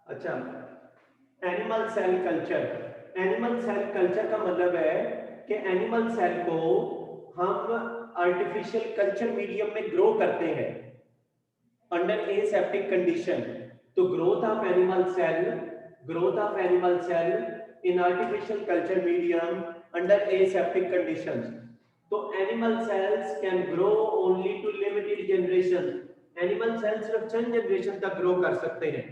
अच्छा, animal cell culture. Animal cell culture का मतलब है कि एनिमल सेल को हम आर्टिफिशियल कल्चर मीडियम में ग्रो करते हैं अंडर aseptic condition. तो growth of animal cell in artificial culture medium under aseptic conditions. तो animal cells can grow only to limited generation. animal cells सिर्फ चंद जनरेशन तक grow कर सकते हैं।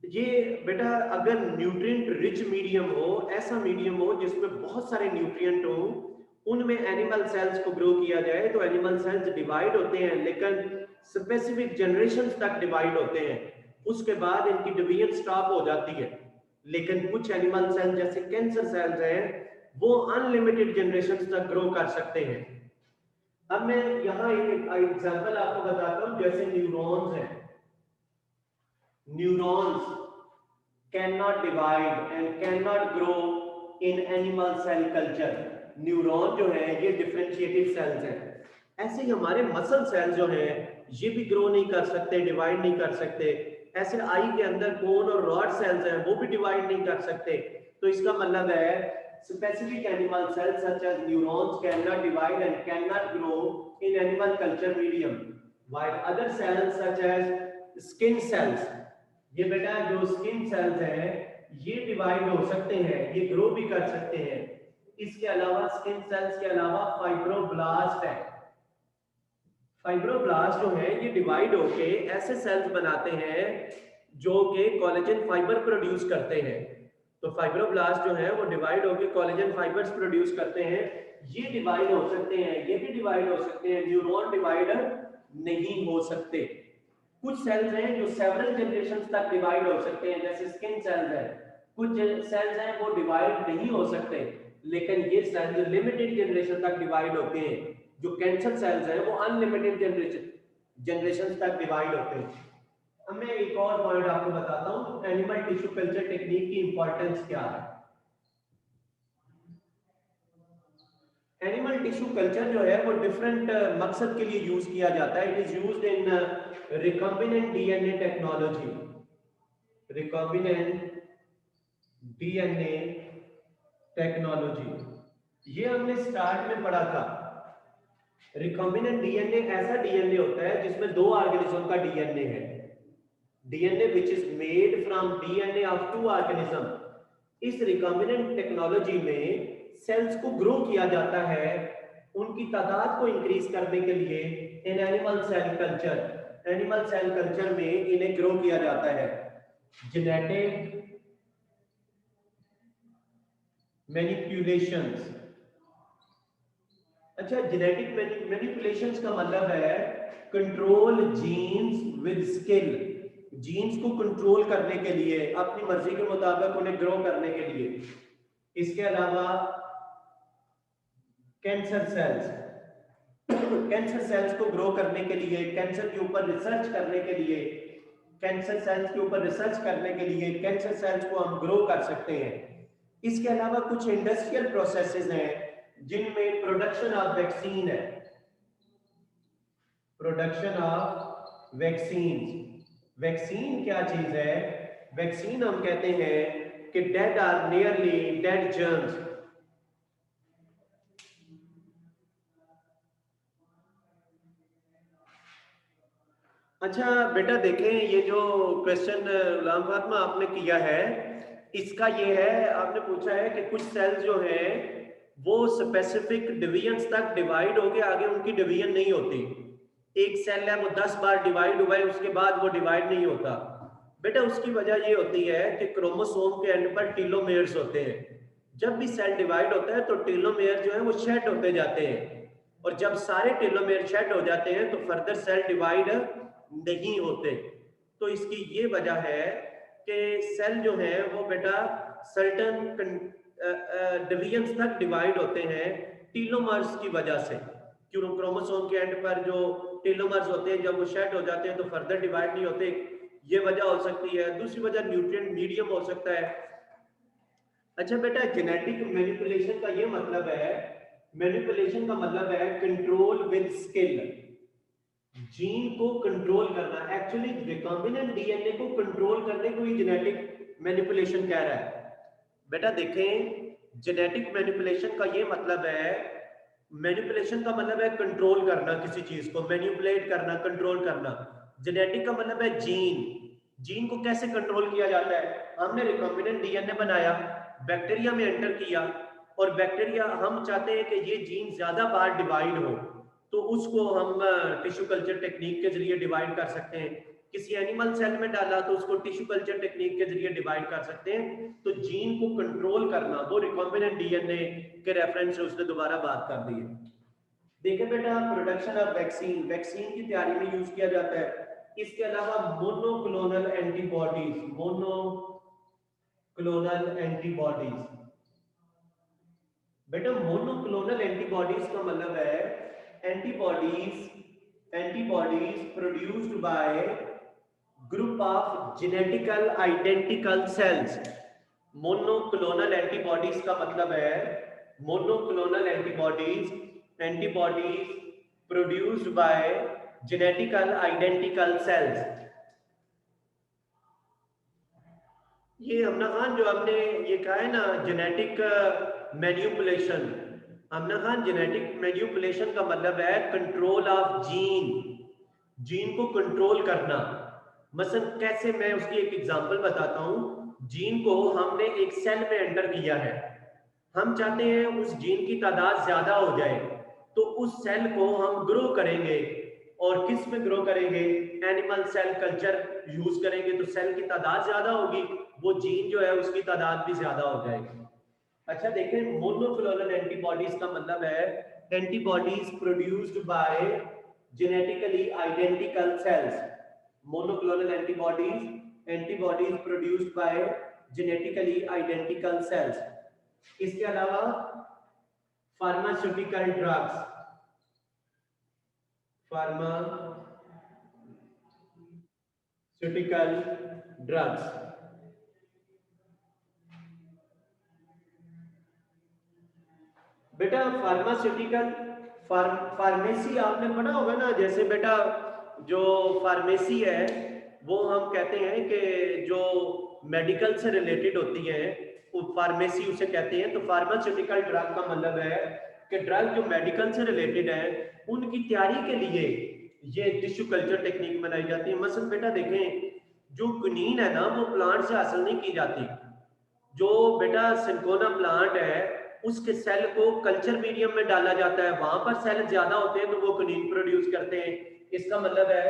ये बेटा अगर न्यूट्रिएंट रिच मीडियम हो, ऐसा मीडियम हो जिसमें बहुत सारे न्यूट्रिएंट हो, उनमें एनिमल सेल्स को ग्रो किया जाए तो एनिमल सेल्स डिवाइड होते हैं, लेकिन स्पेसिफिक जनरेशंस तक डिवाइड होते हैं, उसके बाद इनकी डिवीजन स्टॉप हो जाती है। लेकिन कुछ एनिमल सेल्स जैसे कैंसर सेल्स हैं, वो अनलिमिटेड जनरेशंस तक ग्रो कर सकते हैं। अब मैं यहाँ एक एग्जांपल आपको बताता हूँ, जैसे न्यूरॉन्स हैं। Neurons cannot divide and cannot grow in animal cell culture. Neuron जो है ये डिफरेंशिएटेड सेल्स हैं। ऐसे ही हमारे मसल सेल्स जो हैं ये भी ग्रो नहीं कर सकते, डिवाइड नहीं कर सकते। ऐसे आई के अंदर कोन और रॉड सेल्स हैं, वो भी डिवाइड नहीं कर सकते। तो इसका मतलब है specific animal cells such as neurons cannot divide and cannot grow in animal culture medium, while other cells such as skin cells, ये बेटा जो स्किन सेल्स हैं ये डिवाइड हो सकते हैं, ये ग्रो भी कर सकते हैं। इसके अलावा स्किन सेल्स के अलावा फाइब्रोब्लास्ट है। फाइब्रोब्लास्ट जो है ये डिवाइड होके ऐसे सेल्स बनाते हैं जो कि कोलेजन फाइबर प्रोड्यूस करते हैं। तो फाइब्रोब्लास्ट जो है वो डिवाइड होके कोलेजन फाइबर्स प्रोड्यूस करते हैं। ये डिवाइड हो सकते हैं, ये भी डिवाइड हो सकते हैं, न्यूरॉन डिवाइड नहीं हो सकते। कुछ सेल्स हैं जो सेवरल जनरेशंस तक डिवाइड हो सकते हैं, जैसे स्किन सेल्स है। कुछ सेल्स हैं वो डिवाइड नहीं हो सकते, लेकिन ये सेल्स लिमिटेड जनरेशन तक डिवाइड होते हैं। जो कैंसर सेल्स हैं वो अनलिमिटेड जनरेशन तक डिवाइड होते हैं। अब मैं एक और पॉइंट आपको बताता हूँ, एनिमल टिश्यू कल्चर टेक्निक की इंपॉर्टेंस क्या है। एनिमल टिश्यू कल्चर जो है वो डिफरेंट मकसद के लिए यूज किया जाता है। It is used in recombinant DNA technology. Recombinant DNA technology, ये हमने स्टार्ट में पढ़ा था। रिकॉम्बिनेंट डीएनए ऐसा डीएनए होता है जिसमें दो ऑर्गेनिज्म का डीएनए है। DNA which is made from DNA of two organism. इस रिकॉम्बिनेंट टेक्नोलॉजी में सेल्स को ग्रो किया जाता है उनकी तादाद को इंक्रीज करने के लिए in animal cell culture. Animal cell culture में इन्हें ग्रो किया जाता है। Genetic manipulations. अच्छा, जेनेटिक मैनिपुलेशंस का मतलब है control genes with skill. Genes को कंट्रोल करने के लिए, अपनी मर्जी के मुताबिक उन्हें ग्रो करने के लिए। इसके अलावा कैंसर सेल्स, कैंसर सेल्स को ग्रो करने के लिए, कैंसर के ऊपर रिसर्च करने के लिए, कैंसर सेल्स के ऊपर रिसर्च करने के लिए कैंसर सेल्स को हम ग्रो कर सकते हैं। इसके अलावा कुछ इंडस्ट्रियल प्रोसेसेस हैं जिनमें प्रोडक्शन ऑफ वैक्सीन है। Production of vaccine. वैक्सीन क्या चीज है? वैक्सीन हम कहते हैं कि dead or nearly dead germs. अच्छा बेटा देखें, ये जो क्वेश्चन गुलाम फातिमा आपने किया है, इसका ये है, आपने पूछा है कि कुछ सेल्स जो हैं वो स्पेसिफिक डिवीजन्स तक डिवाइड हो गए, आगे उनकी डिवीजन नहीं होती। एक सेल है वो 10 बार डिवाइड हुआ है, उसके बाद वो डिवाइड नहीं होता। बेटा उसकी वजह ये होती है कि क्रोमोसोम के एंड पर टीलोमेयर्स होते हैं। जब भी सेल डिवाइड होता है तो टीलोमेयर जो है वो शेड होते जाते हैं, और जब सारे टेलोमेयर शेड हो जाते हैं तो फर्दर सेल डिवाइड नहीं होते। तो इसकी ये वजह है कि सेल जो है वो बेटा सर्टेन डिवीजन्स तक डिवाइड होते हैं टीलोमर्स की वजह से। क्यों? क्रोमोसोम के एंड पर जो टेलोमर्स होते हैं जब वो शेड हो जाते हैं तो फर्दर डिवाइड नहीं होते। ये वजह हो सकती है। दूसरी वजह न्यूट्रिएंट मीडियम हो सकता है। अच्छा बेटा, जेनेटिक मैनिपुलेशन का ये मतलब है, मैनिपुलेशन का मतलब है कंट्रोल विद स्किल। जीन को कंट्रोल करना, एक्चुअली रिकॉम्बिनेंट डीएनए को कंट्रोल करने को ही जेनेटिक मैनिपुलेशन कह रहा है। बेटा देखें, जेनेटिक मैनिपुलेशन का ये मतलब है, मैनिपुलेशन का मतलब है कंट्रोल करना किसी चीज को, मैनिपुलेट करना, कंट्रोल करना। जेनेटिक का मतलब है जीन। जीन को कैसे कंट्रोल किया जाता है? हमने रिकॉम्बिनेंट डीएनए बनाया, बैक्टीरिया में एंटर किया, और बैक्टीरिया, हम चाहते हैं कि ये जीन ज्यादा बार डिवाइड हो, तो उसको हम टिश्यू कल्चर टेक्निक के जरिए डिवाइड कर सकते हैं। किसी एनिमल सेल में डाला तो उसको टिश्यू कल्चर टेक्निक के जरिए डिवाइड कर सकते हैं। तो जीन को कंट्रोल करना, वो रिकॉम्बिनेंट डीएनए के रेफरेंस से उसने दोबारा बात कर दी है। देखिए बेटा, प्रोडक्शन ऑफ वैक्सीन, वैक्सीन की तैयारी में यूज किया जाता है। इसके अलावा मोनोक्लोनल एंटीबॉडीज, मोनोक्लोनल एंटीबॉडीज। बेटा मोनोक्लोनल एंटीबॉडीज का मतलब है antibodies produced by group of genetical identical sales. Monoclonal antibodies का मतलब है, monoclonal antibodies produced by genetical identical sales. ये हमना खान जो आपने ये कहा है ना, जेनेटिक मैनिपुलेशन, हमना खान जेनेटिक मैनिपुलेशन का मतलब है कंट्रोल ऑफ जीन, जीन को कंट्रोल करना। मसलन कैसे, मैं उसकी एक एग्जांपल बताता हूं। जीन को हमने एक सेल में एंटर किया है, हम चाहते हैं उस जीन की तादाद ज्यादा हो जाए, तो उस सेल को हम ग्रो करेंगे। और किस में ग्रो करेंगे? एनिमल सेल कल्चर यूज करेंगे, तो सेल की तादाद ज्यादा होगी, वो जीन जो है उसकी तादाद भी ज्यादा हो जाएगी। अच्छा देखें, मोनोक्लोनल एंटीबॉडीज का मतलब है antibodies produced by genetically identical sales. Monoclonal antibodies produced by genetically identical sales. इसके अलावा फार्मास्यूटिकल ड्रग्स, फार्मास्यूटिकल ड्रग्स। बेटा फार्मास्यूटिकल, फार्मेसी आपने पढ़ा होगा ना, जैसे बेटा जो फार्मेसी है वो हम कहते हैं कि जो मेडिकल से रिलेटेड होती है, वो फार्मेसी उसे कहते हैं। तो फार्मास्यूटिकल ड्रग का मतलब है कि ड्रग जो मेडिकल से रिलेटेड है, उनकी तैयारी के लिए ये टिश्यू कल्चर टेक्निक बनाई जाती है। मसलन बेटा देखें, जो क्विनीन है ना, वो प्लांट से हासिल नहीं की जाती। जो बेटा सिंकोना प्लांट है, उसके सेल को कल्चर मीडियम में डाला जाता है, वहां पर सेल ज्यादा होते हैं तो वो क्विनीन प्रोड्यूस करते हैं। इसका मतलब है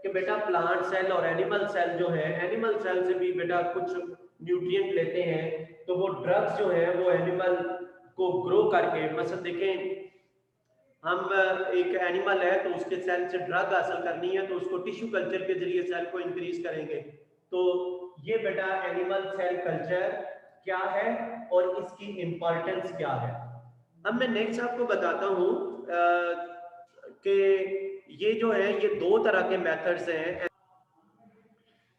कि बेटा प्लांट सेल और एनिमल सेल जो है, एनिमल सेल से भी बेटा कुछ न्यूट्रिएंट लेते हैं, तो वो ड्रग्स जो है वो एनिमल को ग्रो करके, मसलन देखें हम एक एनिमल है तो उसके सेल से ड्रग हासिल करनी है, तो उसको टिश्यू कल्चर के जरिए सेल को इंक्रीज करेंगे। तो ये बेटा एनिमल सेल कल्चर क्या है और इसकी इंपॉर्टेंस क्या है। अब मैं नेक्स्ट आपको बताता हूं कि ये जो है ये दो तरह के मेथड्स हैं।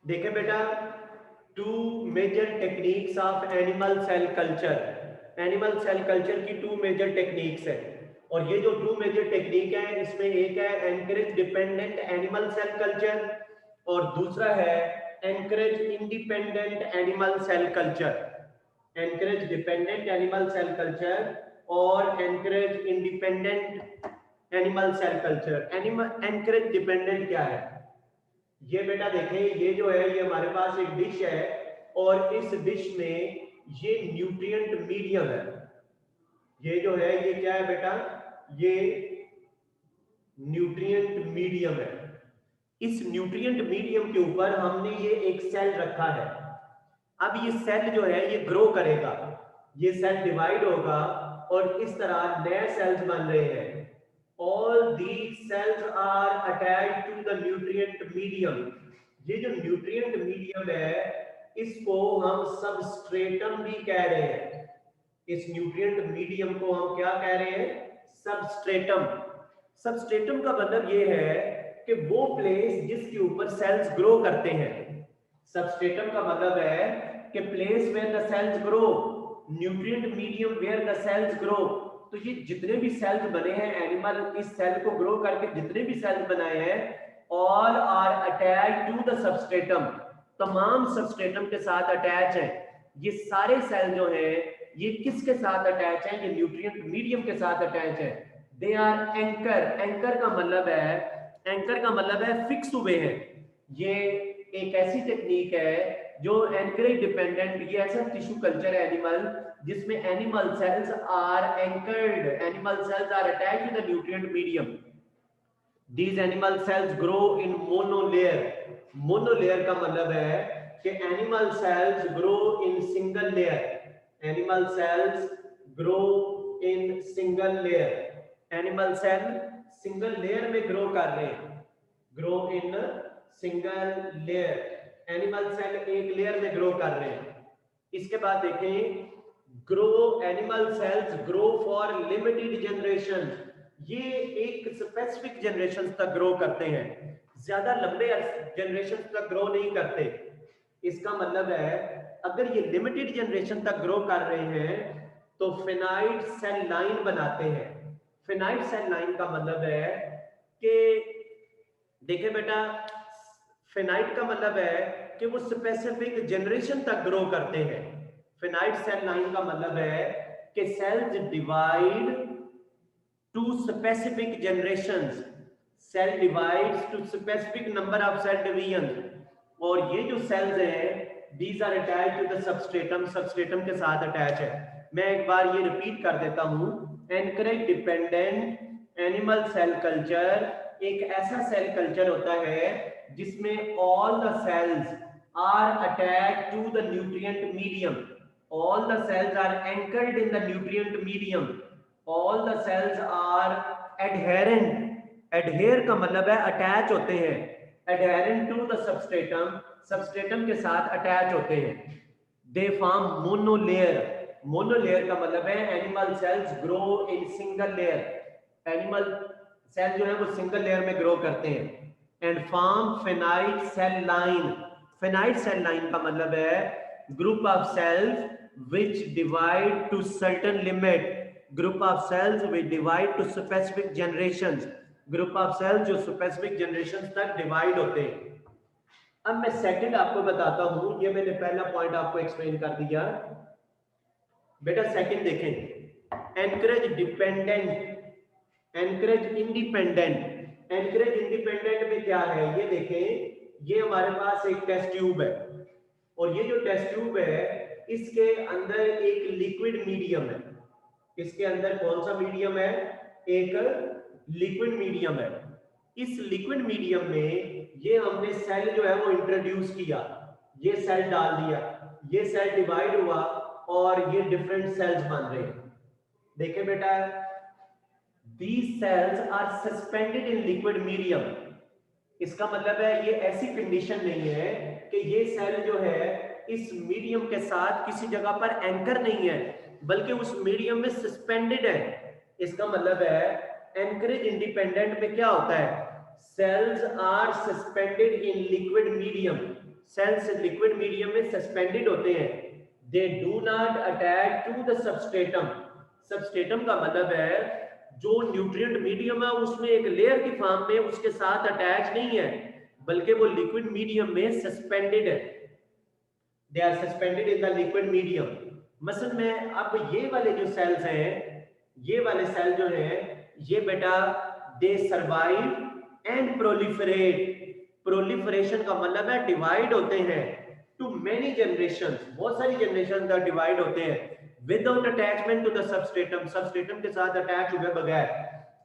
देखें बेटा, two major techniques of animal cell culture. Animal cell culture की टू मेजर टेक्निक्स है, और ये जो टू मेजर टेक्निक है, इसमें एक है anchorage dependent animal cell culture, और दूसरा है anchorage independent animal cell culture. Anchorage dependent animal cell culture और anchorage independent animal cell culture. Animal anchorage dependent क्या है? ये बेटा देखें, ये जो है ये हमारे पास एक डिश है, और इस डिश में ये न्यूट्रिएंट मीडियम है। ये जो है ये क्या है बेटा? ये न्यूट्रिएंट मीडियम है। इस न्यूट्रिएंट मीडियम के ऊपर हमने ये एक सेल रखा है। अब ये सेल जो है ये ग्रो करेगा, ये सेल डिवाइड होगा, और इस तरह नए सेल्स बन रहे हैं। All these cells are attached to the nutrient medium। ये जो न्यूट्रिएंट मीडियम है, इसको हम सबस्ट्रेटम भी कह रहे हैं। इस न्यूट्रिएंट मीडियम को हम क्या कह रहे हैं? सबस्ट्रेटम। सबस्ट्रेटम का मतलब ये है कि वो प्लेस जिसके ऊपर सेल्स ग्रो करते हैं। सबस्ट्रेटम का मतलब है कि place where the cells grow, nutrient medium where the cells grow. तो तो ये जितने भी सेल्स बने हैं एनिमल, इस सेल को ग्रो करके जितने भी सेल्स बनाए हैं, all are attach to the substratum, तमाम सबस्ट्रेटम के साथ अटैच है। ये सारे सेल जो हैं ये किसके साथ अटैच है? ये न्यूट्रिएंट मीडियम के साथ अटैच है। दे आर एंकर, एंकर का मतलब है, एंकर का मतलब है फिक्स हुए हैं। ये एक ऐसी टेक्निक है जो एंकरेज डिपेंडेंट, ये ऐसा टिश्यू कल्चर है एनिमल जिसमें animal cells are anchored, animal cells are attached to the nutrient medium. These animal cells grow in monolayer. Monolayer का मतलब है कि animal cells grow in single layer. Animal cells grow in single layer. Animal cell single layer में grow कर रहे हैं, grow in single layer. Animal cell एक layer में grow कर रहे हैं। इसके बाद देखें, grow animal cells grow for limited generation. ये एक स्पेसिफिक जनरेशन तक ग्रो करते हैं, ज्यादा लंबे जनरेशन तक ग्रो नहीं करते। इसका मतलब है अगर ये लिमिटेड जनरेशन तक ग्रो कर रहे हैं तो फिनाइट सेल लाइन बनाते हैं। फिनाइट सेल लाइन का मतलब है कि देखिए बेटा, फिनाइट का मतलब है कि वो स्पेसिफिक जनरेशन तक ग्रो करते हैं। फिनाइट सेल लाइन का मतलब है कि cells divide to specific generations, cell divides to specific number of cell divisions, और ये जो cells हैं these are attached to the substratum, substratum के साथ attach है। मैं एक बार ये repeat कर देता हूँ, anchorage dependent animal cell culture एक ऐसा cell culture होता है जिसमें all the cells are attached to the nutrient medium, all the cells are anchored in the nutrient medium, all the cells are adherent, adhere का मतलब है attach होते हैं, adherent to the substratum, substratum के साथ अटैच होते हैं। they form monolayer, monolayer का मतलब है animal cells grow in single layer, animal cell जो है वो single layer में grow करते हैं। and form finite cell line, finite cell line का मतलब है group of cells which divide to certain limit, group of cells will divide to specific generations, group of cells जो specific generations तक divide होते हैं। अब मैं सेकंड आपको बताता हूं, ये मैंने पहला पॉइंट आपको एक्सप्लेन कर दिया बेटा। सेकंड देखें, encourage dependent, encourage independent. Encourage independent में क्या है ये देखें, ये हमारे पास एक टेस्ट ट्यूब है और ये जो टेस्ट ट्यूब है इसके अंदर एक लिक्विड मीडियम है। इसके अंदर कौन सा मीडियम है? एक लिक्विड मीडियम है। इस लिक्विड मीडियम में ये हमने सेल जो है वो इंट्रोड्यूस किया, ये सेल डाल दिया, ये सेल डिवाइड हुआ और ये डिफरेंट सेल्स बन रहे हैं। देखे बेटा, these cells are suspended in liquid medium। इसका मतलब है ये ऐसी कंडीशन नहीं है कि ये सेल जो है इस मीडियम के साथ किसी जगह पर एंकर नहीं है, बल्कि उस मीडियम में सस्पेंडेड है। इसका मतलब है एंकरेज इंडिपेंडेंट में क्या होता है? Cells are suspended in liquid medium, cells liquid medium में सस्पेंडेड होते हैं। They do not attach to the substratum. Substratum का मतलब है जो न्यूट्रिएंट मीडियम है उसमें एक लेयर की फॉर्म में उसके साथ अटैच नहीं है, बल्कि वो लिक्विड मीडियम में सस्पेंडेड है। They are suspended in the liquid medium. Muscle में अब ये वाले जो सेल्स हैं, ये वाले सेल जो हैं ये बेटा दे सर्वाइव एंड प्रोलिफरेट। प्रोलिफरेशन का मतलब है डिवाइड होते हैं टू मेनी जनरेशंस, बहुत सारी जनरेशन तक डिवाइड होते हैं without attachment to the substratum, substratum के साथ अटैच हुए बगैर।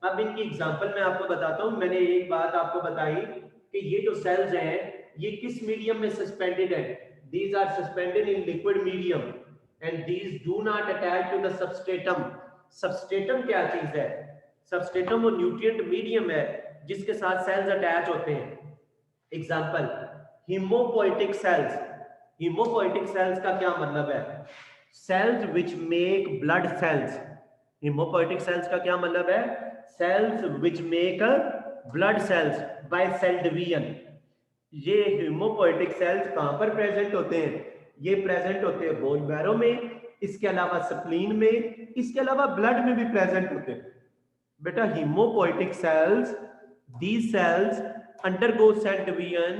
अब इनकी एग्जांपल मैं आपको बताता हूं। मैंने एक बात आपको बताई कि ये जो सेल्स हैं ये किस मीडियम में सस्पेंडेड है? these are suspended in liquid medium and these do not attach to the substratum। substratum क्या चीज है? substratum वो न्यूट्रिएंट मीडियम है जिसके साथ सेल्स अटैच होते हैं। Example, haemopoietic cells. Haemopoietic cells का क्या मतलब है? Cells which make blood cells. Haemopoietic cells का क्या मतलब है? Cells which make blood cells by cell division. ये हीमोपोएटिक सेल्स कहां पर प्रेजेंट होते हैं? ये प्रेजेंट होते हैं बोन मैरो में इसके अलावा स्प्लीन में, इसके अलावा ब्लड में भी प्रेजेंट होते हैं। बेटा haemopoietic cells, these cells undergo cell division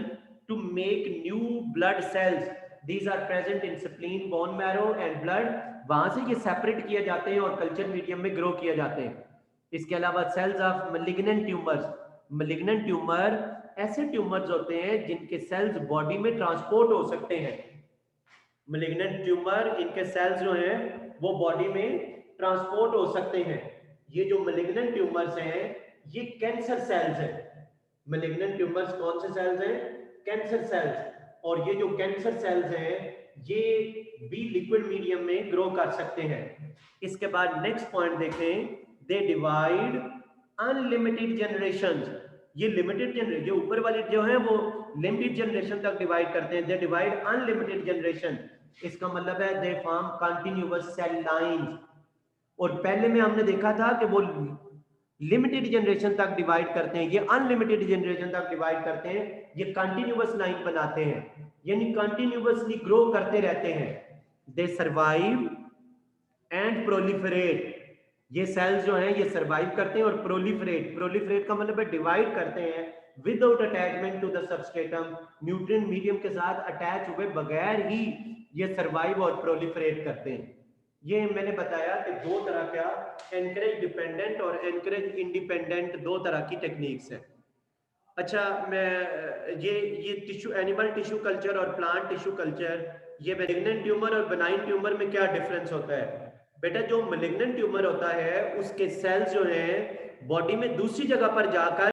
to make new blood cells. These are present in spleen, bone marrow and blood. वहां से ये सेपरेट किए जाते हैं और कल्चर मीडियम में ग्रो किए जाते हैं। इसके अलावा cells of malignant tumours, malignant tumour ऐसे ट्यूमर्स होते हैं जिनके सेल्स बॉडी में ट्रांसपोर्ट हो सकते हैं। malignant ट्यूमर, इनके सेल्स जो हैं वो बॉडी में ट्रांसपोर्ट हो सकते हैं। ये जो malignant ट्यूमर्स हैं ये कैंसर सेल्स हैं। malignant ट्यूमर्स कौन से सेल्स हैं? Cancer cells. और ये जो कैंसर सेल्स हैं ये भी लिक्विड मीडियम में ग्रो कर सकते हैं। इसके बाद नेक्स्ट पॉइंट देखें, दे डिवाइड अनलिमिटेड जनरेशंस। ये लिमिटेड जनरेशन, जो ऊपर वाले जो है वो लिमिटेड जनरेशन तक डिवाइड करते हैं। दे डिवाइड अनलिमिटेड जनरेशन, इसका मतलब है they form continuous cell lines. और पहले में हमने देखा था कि वो लिमिटेड जनरेशन तक डिवाइड करते हैं, ये अनलिमिटेड जनरेशन तक डिवाइड करते हैं, ये कंटिन्यूअस लाइन बनाते हैं, यानी कंटिन्यूअसली ग्रो करते रहते हैं। दे सर्वाइव एंड प्रोलिफरेट। ये सेल्स जो हैं ये सर्वाइव करते हैं और प्रोलिफरेट, प्रोलिफरेट का मतलब है डिवाइड करते हैं without attachment to the substratum, nutrient medium के साथ अटैच हुए बगैर ही ये सर्वाइव और प्रोलिफरेट करते हैं। ये मैंने बताया कि दो तरह का एनकरेज डिपेंडेंट और एनकरेज इंडिपेंडेंट दो तरह की टेक्निक्स हैं। अच्छा, मैं ये टिश्यू, एनिमल टिश्यू कल्चर और प्लांट टिश्यू कल्चर, ये मैलिग्नेंट ट्यूमर और बेनाइन ट्यूमर में क्या डिफरेंस होता है? बेटा जो मैलिग्नेंट ट्यूमर होता है उसके सेल्स जो हैं बॉडी में दूसरी जगह पर जाकर